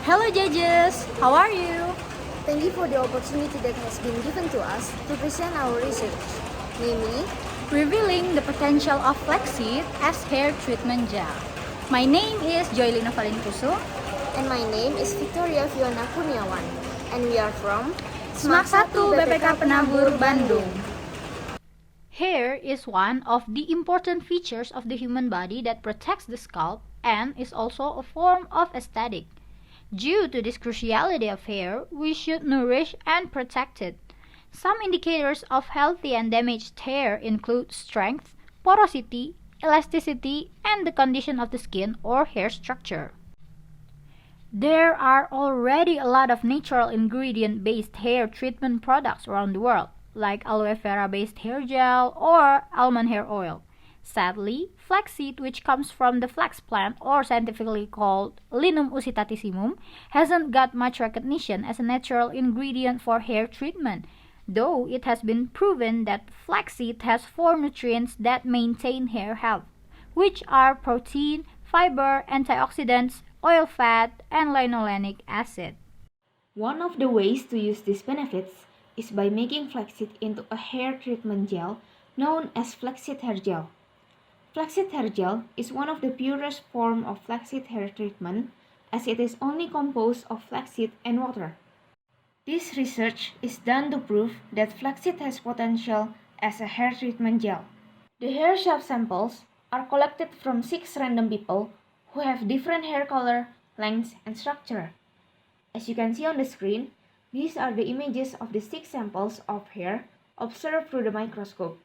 Hello judges, how are you? Thank you for the opportunity that has been given to us to present our research, namely, Revealing the potential of flaxseed as hair treatment gel. My name is Joylie and my name is Victoria Fiona Kurniawan, and we are from SMAK 1 BPK Penabur, Bandung. Hair is one of the important features of the human body that protects the scalp and is also a form of aesthetic. Due to this cruciality of hair, we should nourish and protect it. Some indicators of healthy and damaged hair include strength, porosity, elasticity, and the condition of the skin or hair structure. There are already a lot of natural ingredient-based hair treatment products around the world, like aloe vera-based hair gel or almond hair oil. Sadly, flaxseed, which comes from the flax plant or scientifically called Linum usitatissimum, hasn't got much recognition as a natural ingredient for hair treatment, though it has been proven that flaxseed has 4 nutrients that maintain hair health, which are protein, fiber, antioxidants, oil fat, and linolenic acid. one of the ways to use these benefits is by making flaxseed into a hair treatment gel known as flaxseed hair gel. Flaxseed hair gel is one of the purest forms of flaxseed hair treatment as it is only composed of flaxseed and water. This research is done to prove that flaxseed has potential as a hair treatment gel. The hair shaft samples are collected from 6 random people who have different hair color, length, and structure. As you can see on the screen, these are the images of the 6 samples of hair observed through the microscope.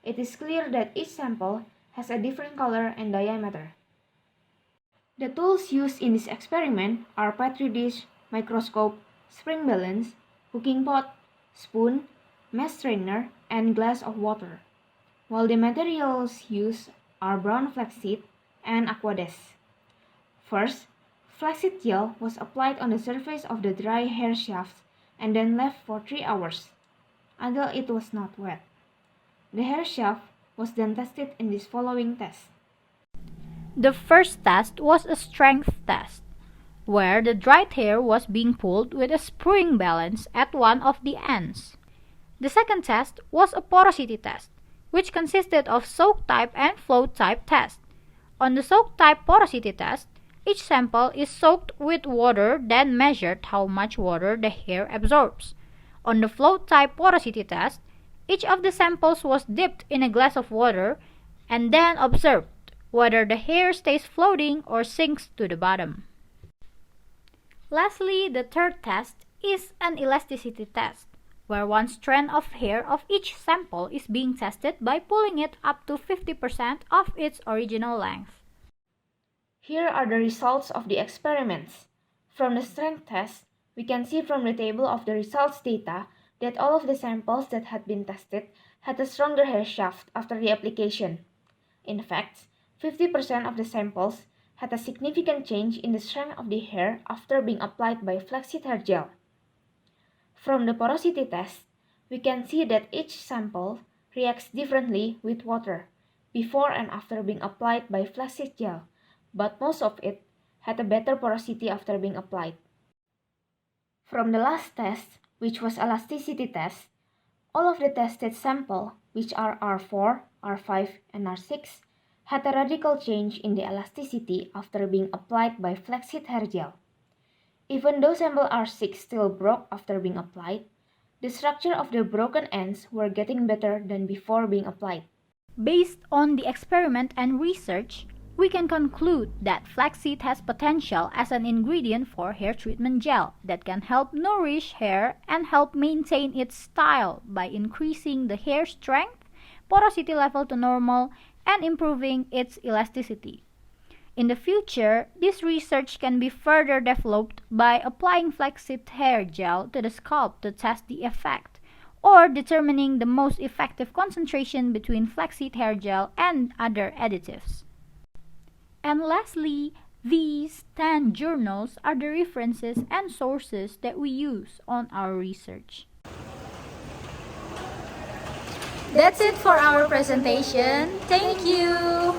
It is clear that each sample has a different color and diameter. The tools used in this experiment are petri dish, microscope, spring balance, cooking pot, spoon, mesh strainer, and glass of water, while the materials used are brown flaxseed and aqueous. First, flaxseed gel was applied on the surface of the dry hair shaft and then left for 3 hours until it was not wet. The hair shaft was then tested in this following test. The first test was a strength test, where the dried hair was being pulled with a spring balance at one of the ends. The second test was a porosity test, which consisted of soak type and float type test. On the soak type porosity test, each sample is soaked with water, then measured how much water the hair absorbs. On the float type porosity test, each of the samples was dipped in a glass of water and then observed whether the hair stays floating or sinks to the bottom. Lastly, the third test is an elasticity test, where one strand of hair of each sample is being tested by pulling it up to 50% of its original length. Here are the results of the experiments. From the strength test, we can see from the table of the results data that all of the samples that had been tested had a stronger hair shaft after the application. In fact, 50% of the samples had a significant change in the strength of the hair after being applied by flaxseed hair gel. From the porosity test, we can see that each sample reacts differently with water before and after being applied by flaxseed gel, but most of it had a better porosity after being applied. From the last test, which was elasticity test, all of the tested sample, which are R4, R5, and R6, had a radical change in the elasticity after being applied by flaxseed hair gel. Even though sample R6 still broke after being applied, the structure of the broken ends were getting better than before being applied. Based on the experiment and research, we can conclude that flaxseed has potential as an ingredient for hair treatment gel that can help nourish hair and help maintain its style by increasing the hair strength, porosity level to normal, and improving its elasticity. In the future, this research can be further developed by applying flaxseed hair gel to the scalp to test the effect, or determining the most effective concentration between flaxseed hair gel and other additives. And lastly, these 10 journals are the references and sources that we use on our research. That's it for our presentation. Thank you!